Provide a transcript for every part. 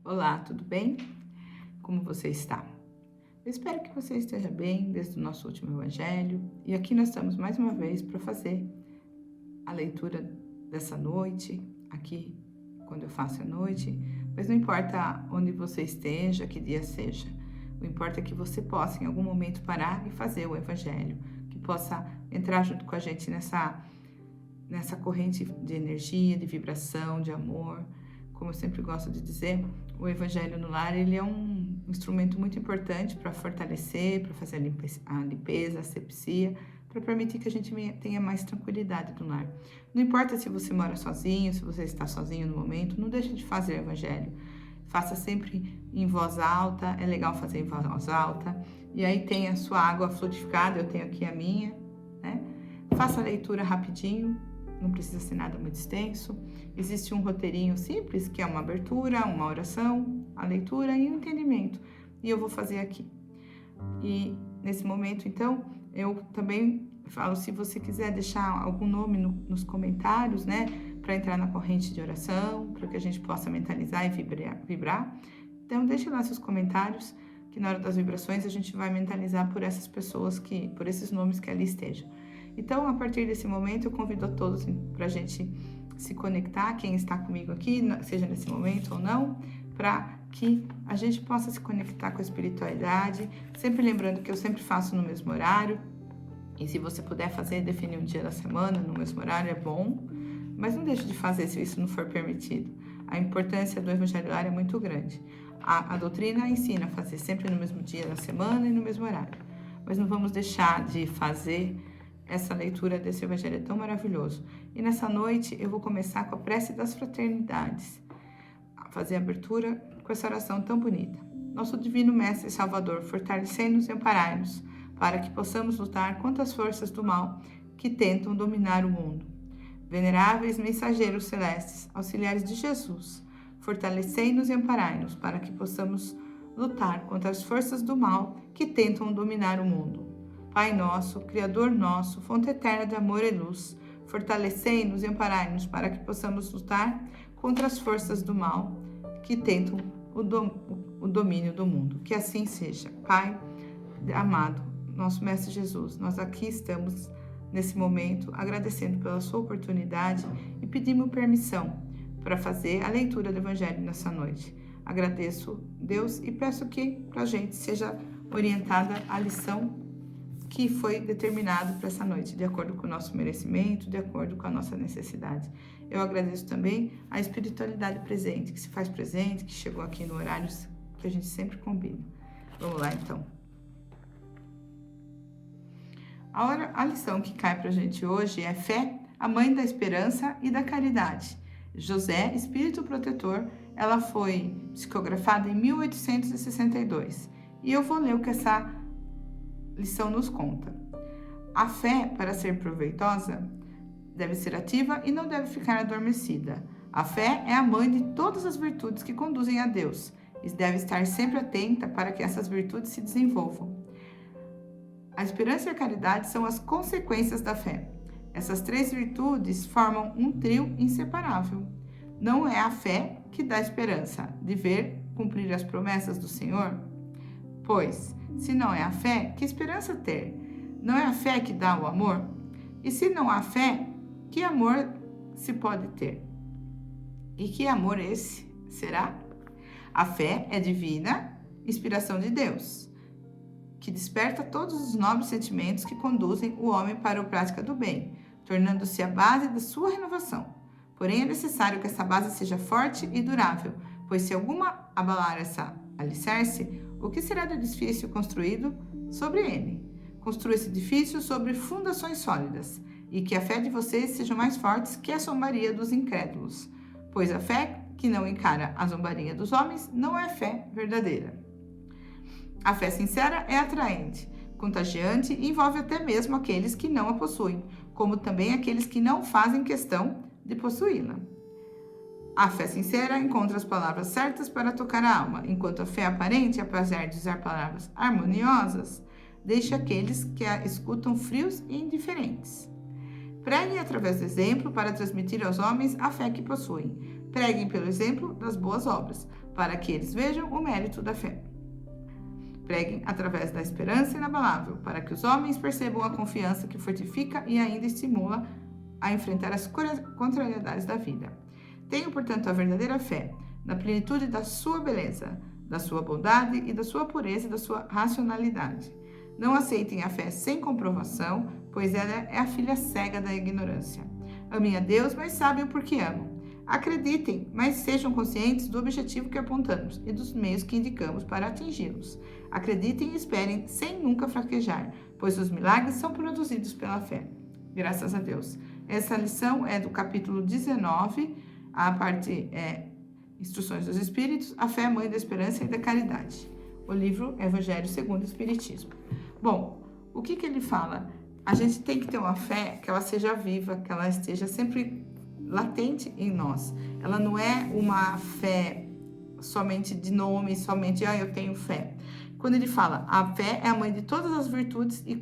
Olá, tudo bem? Como você está? Eu espero que você esteja bem desde o nosso último evangelho. E aqui nós estamos mais uma vez para fazer a leitura dessa noite, aqui quando eu faço a noite. Mas não importa onde você esteja, que dia seja. O importa é que você possa em algum momento parar e fazer o evangelho, que possa entrar junto com a gente nessa corrente de energia, de vibração, de amor. Como eu sempre gosto de dizer, o Evangelho no Lar ele é um instrumento muito importante para fortalecer, para fazer a limpeza, a asepsia, para permitir que a gente tenha mais tranquilidade no lar. Não importa se você mora sozinho, se você está sozinho no momento, não deixe de fazer o Evangelho. Faça sempre em voz alta, é legal fazer em voz alta. E aí tem a sua água fluidificada, eu tenho aqui a minha, né? Faça a leitura rapidinho, não precisa ser nada muito extenso. Existe um roteirinho simples, que é uma abertura, uma oração, a leitura e o entendimento. E eu vou fazer aqui. E nesse momento, então, eu também falo, se você quiser deixar algum nome nos comentários, né, para entrar na corrente de oração, para que a gente possa mentalizar e vibrar. Então, deixe lá seus comentários, que na hora das vibrações a gente vai mentalizar por essas pessoas, por esses nomes que ali estejam. Então, a partir desse momento, eu convido a todos para a gente se conectar, quem está comigo aqui, seja nesse momento ou não, para que a gente possa se conectar com a espiritualidade, sempre lembrando que eu sempre faço no mesmo horário, e se você puder definir um dia da semana no mesmo horário, é bom, mas não deixe de fazer se isso não for permitido. A importância do Evangelho Lar é muito grande. A doutrina ensina a fazer sempre no mesmo dia da semana e no mesmo horário, mas não vamos deixar de fazer essa leitura desse evangelho tão maravilhoso. E nessa noite eu vou começar com a prece das fraternidades, a fazer a abertura com essa oração tão bonita. Nosso divino mestre e salvador, fortalecei-nos e amparai-nos, para que possamos lutar contra as forças do mal que tentam dominar o mundo. Veneráveis mensageiros celestes, auxiliares de Jesus, fortalecei-nos e amparai-nos, para que possamos lutar contra as forças do mal que tentam dominar o mundo. Pai nosso, Criador nosso, fonte eterna de amor e luz, fortalecei-nos e amparai-nos para que possamos lutar contra as forças do mal que tentam o domínio do mundo. Que assim seja. Pai amado, nosso Mestre Jesus, nós aqui estamos nesse momento agradecendo pela sua oportunidade e pedimos permissão para fazer a leitura do Evangelho nessa noite. Agradeço, Deus, e peço que para a gente seja orientada a lição que foi determinado para essa noite, de acordo com o nosso merecimento, de acordo com a nossa necessidade. Eu agradeço também a espiritualidade presente, que se faz presente, que chegou aqui no horário que a gente sempre combina. Vamos lá, então. A lição que cai para a gente hoje é fé, a mãe da esperança e da caridade. José, espírito protetor, ela foi psicografada em 1862. E eu vou ler o que essa lição nos conta. A fé, para ser proveitosa, deve ser ativa e não deve ficar adormecida. A fé é a mãe de todas as virtudes que conduzem a Deus e deve estar sempre atenta para que essas virtudes se desenvolvam. A esperança e a caridade são as consequências da fé. Essas três virtudes formam um trio inseparável. Não é a fé que dá esperança de ver cumprir as promessas do Senhor? Pois, se não é a fé, que esperança ter? Não é a fé que dá o amor? E se não há fé, que amor se pode ter? E que amor esse será? A fé é divina, inspiração de Deus, que desperta todos os nobres sentimentos que conduzem o homem para a prática do bem, tornando-se a base da sua renovação. Porém, é necessário que essa base seja forte e durável, pois se alguma abalar essa alicerce, o que será do edifício construído sobre ele? Construa esse edifício sobre fundações sólidas, e que a fé de vocês seja mais forte que a zombaria dos incrédulos, pois a fé que não encara a zombaria dos homens não é fé verdadeira. A fé sincera é atraente, contagiante e envolve até mesmo aqueles que não a possuem, como também aqueles que não fazem questão de possuí-la. A fé sincera encontra as palavras certas para tocar a alma, enquanto a fé aparente, apesar de usar palavras harmoniosas, deixa aqueles que a escutam frios e indiferentes. Pregue através do exemplo para transmitir aos homens a fé que possuem. Preguem pelo exemplo das boas obras, para que eles vejam o mérito da fé. Preguem através da esperança inabalável, para que os homens percebam a confiança que fortifica e ainda estimula a enfrentar as contrariedades da vida. Tenham, portanto, a verdadeira fé, na plenitude da sua beleza, da sua bondade e da sua pureza e da sua racionalidade. Não aceitem a fé sem comprovação, pois ela é a filha cega da ignorância. Amem a Deus, mas sabem o porquê amam. Acreditem, mas sejam conscientes do objetivo que apontamos e dos meios que indicamos para atingi-los. Acreditem e esperem sem nunca fraquejar, pois os milagres são produzidos pela fé. Graças a Deus. Essa lição é do capítulo 19, a parte Instruções dos Espíritos, a fé é mãe da esperança e da caridade. O livro Evangelho segundo o Espiritismo. Bom, o que ele fala? A gente tem que ter uma fé que ela seja viva, que ela esteja sempre latente em nós. Ela não é uma fé somente de nome, somente, eu tenho fé. Quando ele fala, a fé é a mãe de todas as virtudes e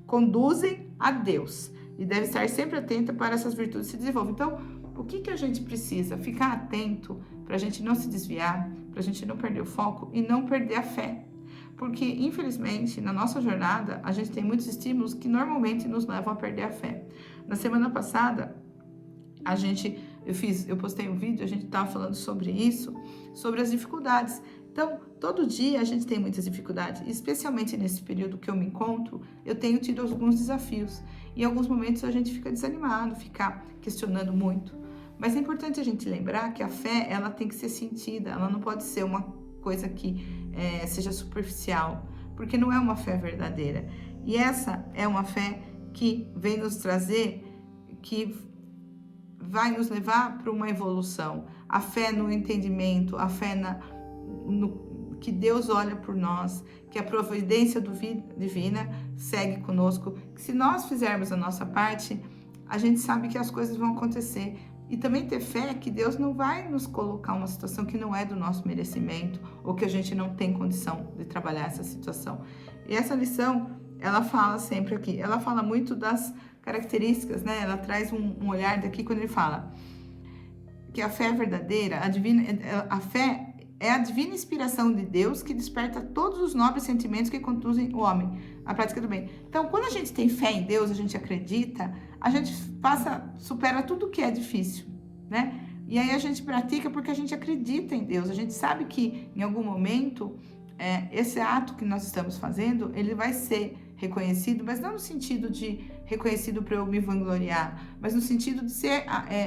conduzem a Deus. E deve estar sempre atenta para essas virtudes se desenvolverem. Então, o que a gente precisa? Ficar atento para a gente não se desviar, para a gente não perder o foco e não perder a fé. Porque, infelizmente, na nossa jornada, a gente tem muitos estímulos que normalmente nos levam a perder a fé. Na semana passada, eu postei um vídeo, a gente estava falando sobre isso, sobre as dificuldades. Então, todo dia a gente tem muitas dificuldades, especialmente nesse período que eu me encontro, eu tenho tido alguns desafios. E em alguns momentos a gente fica desanimado, fica questionando muito. Mas é importante a gente lembrar que a fé, ela tem que ser sentida, ela não pode ser uma coisa que seja superficial, porque não é uma fé verdadeira. E essa é uma fé que vem nos trazer, que vai nos levar para uma evolução. A fé no entendimento, a fé que Deus olha por nós, que a providência divina segue conosco, que se nós fizermos a nossa parte, a gente sabe que as coisas vão acontecer. E também ter fé que Deus não vai nos colocar uma situação que não é do nosso merecimento ou que a gente não tem condição de trabalhar essa situação. E essa lição, ela fala sempre aqui, ela fala muito das características, né? Ela traz um olhar daqui quando ele fala que a fé é verdadeira, a fé é a divina inspiração de Deus que desperta todos os nobres sentimentos que conduzem o homem à prática do bem. Então, quando a gente tem fé em Deus, a gente acredita, a gente supera tudo que é difícil, né? E aí a gente pratica porque a gente acredita em Deus. A gente sabe que em algum momento esse ato que nós estamos fazendo, ele vai ser reconhecido, mas não no sentido de reconhecido para eu me vangloriar, mas no sentido de ser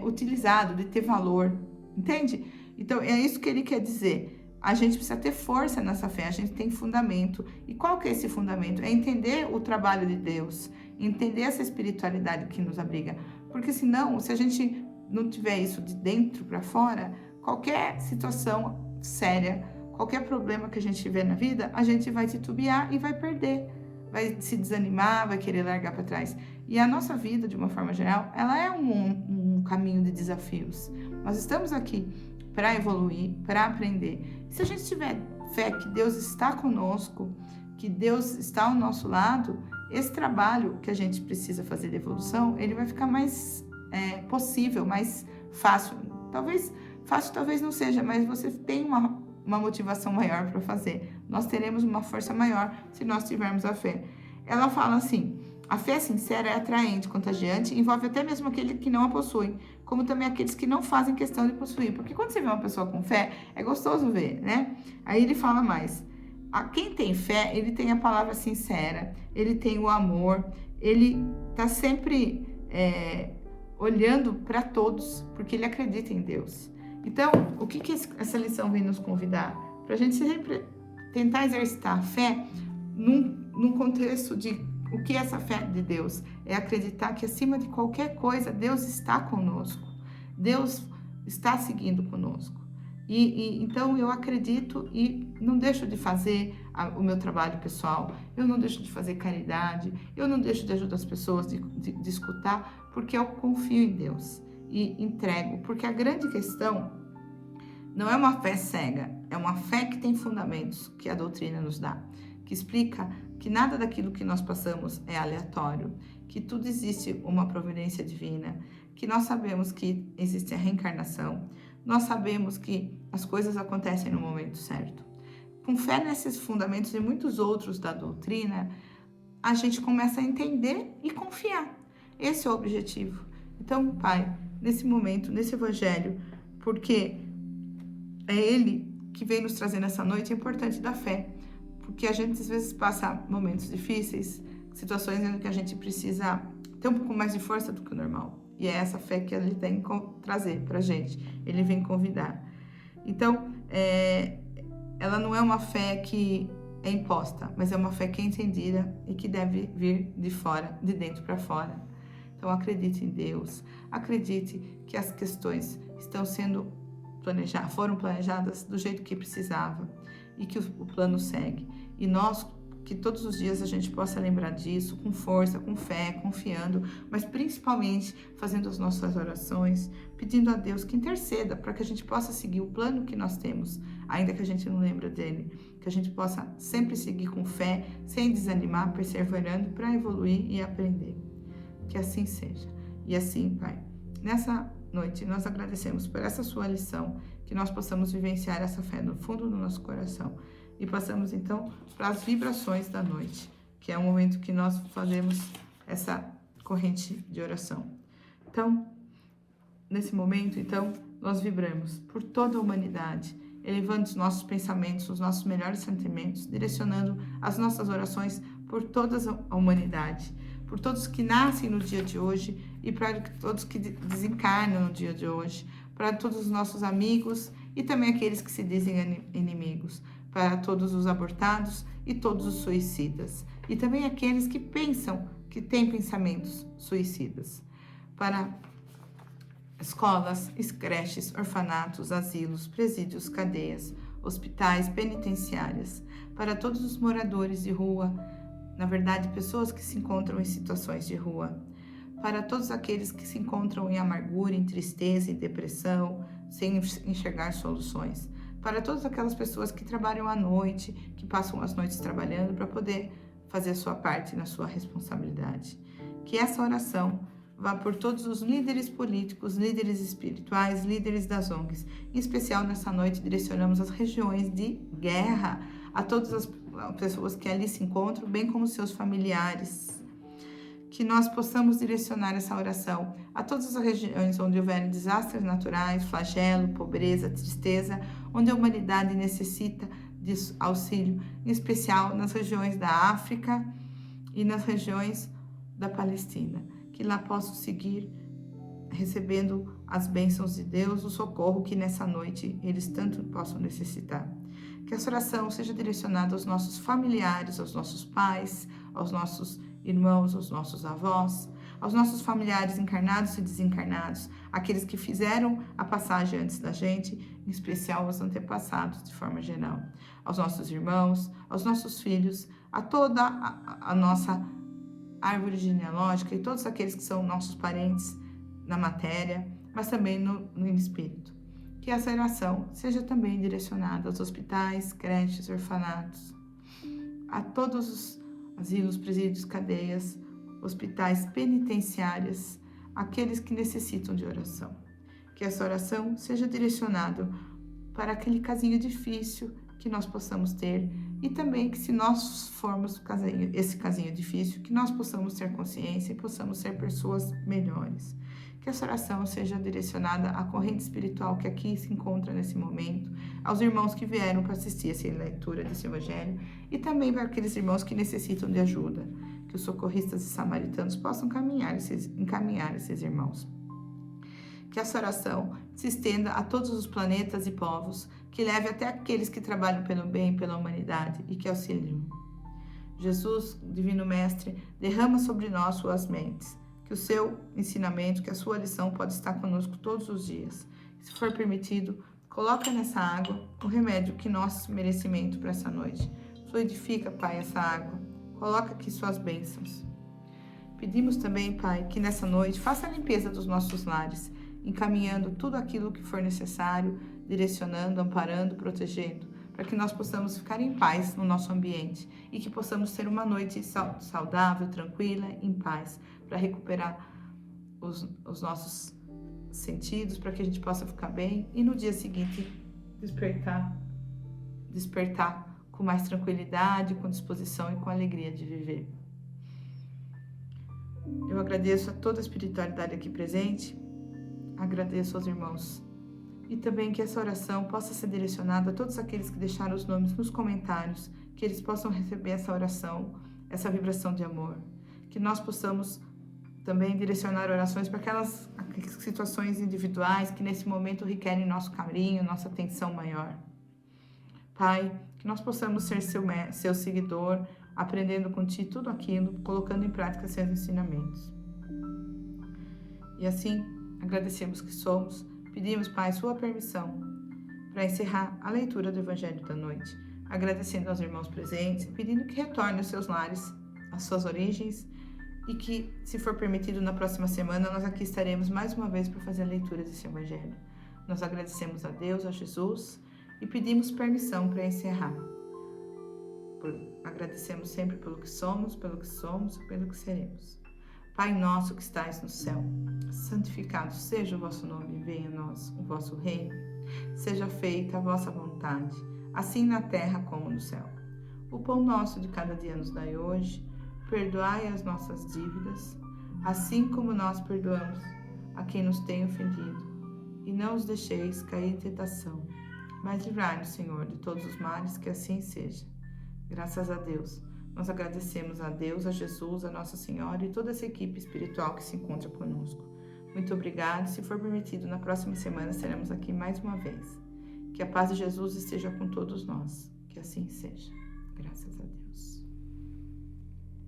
utilizado, de ter valor, entende? Então, é isso que ele quer dizer. A gente precisa ter força nessa fé, a gente tem fundamento. E qual que é esse fundamento? É entender o trabalho de Deus, entender essa espiritualidade que nos abriga. Porque senão, se a gente não tiver isso de dentro para fora, qualquer situação séria, qualquer problema que a gente tiver na vida, a gente vai titubear e vai perder. Vai se desanimar, vai querer largar para trás. E a nossa vida, de uma forma geral, ela é um caminho de desafios. Nós estamos aqui para evoluir, para aprender. Se a gente tiver fé que Deus está conosco, que Deus está ao nosso lado, esse trabalho que a gente precisa fazer de evolução, ele vai ficar mais possível, mais fácil. Talvez não seja, mas você tem uma motivação maior para fazer. Nós teremos uma força maior se nós tivermos a fé. Ela fala assim, a fé sincera é atraente, contagiante, envolve até mesmo aquele que não a possui, como também aqueles que não fazem questão de possuir. Porque quando você vê uma pessoa com fé, é gostoso ver, né? Aí ele fala mais. Quem tem fé, ele tem a palavra sincera, ele tem o amor, ele está sempre olhando para todos, porque ele acredita em Deus. Então, o que essa lição vem nos convidar? Para a gente sempre tentar exercitar a fé num contexto de o que é essa fé de Deus? É acreditar que acima de qualquer coisa, Deus está conosco. Deus está seguindo conosco. Então eu acredito e não deixo de fazer o meu trabalho pessoal, eu não deixo de fazer caridade, eu não deixo de ajudar as pessoas, de escutar, porque eu confio em Deus e entrego. Porque a grande questão não é uma fé cega, é uma fé que tem fundamentos, que a doutrina nos dá, que explica que nada daquilo que nós passamos é aleatório, que tudo existe uma providência divina, que nós sabemos que existe a reencarnação, nós sabemos que as coisas acontecem no momento certo. Com fé nesses fundamentos e muitos outros da doutrina, a gente começa a entender e confiar. Esse é o objetivo. Então, Pai, nesse momento, nesse evangelho, porque é Ele que vem nos trazer nessa noite, é importante da fé. Porque a gente às vezes passa momentos difíceis, situações em que a gente precisa ter um pouco mais de força do que o normal. E é essa fé que Ele tem que trazer pra gente. Ele vem convidar. Então, ela não é uma fé que é imposta, mas é uma fé que é entendida e que deve vir de fora, de dentro para fora. Então acredite em Deus, acredite que as questões estão sendo foram planejadas do jeito que precisava e que o plano segue. E nós, que todos os dias a gente possa lembrar disso com força, com fé, confiando, mas principalmente fazendo as nossas orações, pedindo a Deus que interceda para que a gente possa seguir o plano que nós temos, ainda que a gente não lembre dele, que a gente possa sempre seguir com fé, sem desanimar, perseverando para evoluir e aprender. Que assim seja. E assim, Pai, nessa noite nós agradecemos por essa sua lição, que nós possamos vivenciar essa fé no fundo do nosso coração. E passamos então para as vibrações da noite, que é o momento que nós fazemos essa corrente de oração. Então, nesse momento, então, nós vibramos por toda a humanidade, elevando os nossos pensamentos, os nossos melhores sentimentos, direcionando as nossas orações por toda a humanidade, por todos que nascem no dia de hoje e para todos que desencarnam no dia de hoje, para todos os nossos amigos e também aqueles que se dizem inimigos, para todos os abortados e todos os suicidas, e também aqueles que pensam, que têm pensamentos suicidas, para escolas, creches, orfanatos, asilos, presídios, cadeias, hospitais, penitenciárias, para todos os moradores de rua, na verdade, pessoas que se encontram em situações de rua, para todos aqueles que se encontram em amargura, em tristeza, em depressão, sem enxergar soluções, para todas aquelas pessoas que trabalham à noite, que passam as noites trabalhando para poder fazer a sua parte na sua responsabilidade. Que essa oração vá por todos os líderes políticos, líderes espirituais, líderes das ONGs. Em especial, nessa noite, direcionamos as regiões de guerra a todas as pessoas que ali se encontram, bem como seus familiares. Que nós possamos direcionar essa oração a todas as regiões onde houverem desastres naturais, flagelo, pobreza, tristeza, onde a humanidade necessita de auxílio, em especial nas regiões da África e nas regiões da Palestina. Que lá possam seguir recebendo as bênçãos de Deus, o socorro que nessa noite eles tanto possam necessitar. Que essa oração seja direcionada aos nossos familiares, aos nossos pais, aos nossos irmãos, aos nossos avós, aos nossos familiares encarnados e desencarnados, aqueles que fizeram a passagem antes da gente, em especial aos antepassados de forma geral, aos nossos irmãos, aos nossos filhos, a toda a nossa árvore genealógica e todos aqueles que são nossos parentes na matéria, mas também no espírito. Que essa oração seja também direcionada aos hospitais, creches, orfanatos, a todos os asilos, presídios, cadeias, hospitais, penitenciárias, aqueles que necessitam de oração. Que essa oração seja direcionada para aquele casinho difícil que nós possamos ter e também que se nós formos esse casinho difícil, que nós possamos ter consciência e possamos ser pessoas melhores. Que essa oração seja direcionada à corrente espiritual que aqui se encontra nesse momento, aos irmãos que vieram para assistir essa leitura desse evangelho e também para aqueles irmãos que necessitam de ajuda, que os socorristas e samaritanos possam encaminhar esses irmãos. Que essa oração se estenda a todos os planetas e povos, que leve até aqueles que trabalham pelo bem, pela humanidade e que auxiliam. Jesus, Divino Mestre, derrama sobre nós suas mentes, que o seu ensinamento, que a sua lição pode estar conosco todos os dias. Se for permitido, coloca nessa água o remédio que nosso merecimento para essa noite. Fluidifica, Pai, essa água. Coloca aqui suas bênçãos. Pedimos também, Pai, que nessa noite faça a limpeza dos nossos lares, encaminhando tudo aquilo que for necessário, direcionando, amparando, protegendo, para que nós possamos ficar em paz no nosso ambiente e que possamos ter uma noite saudável, tranquila, em paz, para recuperar os nossos sentidos para que a gente possa ficar bem e no dia seguinte despertar com mais tranquilidade, com disposição e com alegria de viver. Eu agradeço a toda a espiritualidade aqui presente, agradeço aos irmãos e também que essa oração possa ser direcionada a todos aqueles que deixaram os nomes nos comentários, que eles possam receber essa oração, essa vibração de amor, que nós possamos também direcionar orações para aquelas situações individuais que nesse momento requerem nosso carinho, nossa atenção maior. Pai, que nós possamos ser seu seguidor, aprendendo com Ti tudo aquilo, colocando em prática seus ensinamentos. E assim, agradecemos que somos, pedimos, Pai, Sua permissão para encerrar a leitura do Evangelho da noite, agradecendo aos irmãos presentes, pedindo que retornem aos seus lares, às suas origens, e que, se for permitido, na próxima semana, nós aqui estaremos mais uma vez para fazer a leitura desse Evangelho. Nós agradecemos a Deus, a Jesus, e pedimos permissão para encerrar. Agradecemos sempre pelo que somos e pelo que seremos. Pai nosso que estais no céu, santificado seja o vosso nome, venha a nós o vosso reino. Seja feita a vossa vontade, assim na terra como no céu. O pão nosso de cada dia nos dai hoje. Perdoai as nossas dívidas, assim como nós perdoamos a quem nos tem ofendido. E não os deixeis cair em tentação, mas livrai-nos, Senhor, de todos os males, que assim seja. Graças a Deus. Nós agradecemos a Deus, a Jesus, a Nossa Senhora e toda essa equipe espiritual que se encontra conosco. Muito obrigado. Se for permitido, na próxima semana estaremos aqui mais uma vez. Que a paz de Jesus esteja com todos nós. Que assim seja. Graças a Deus.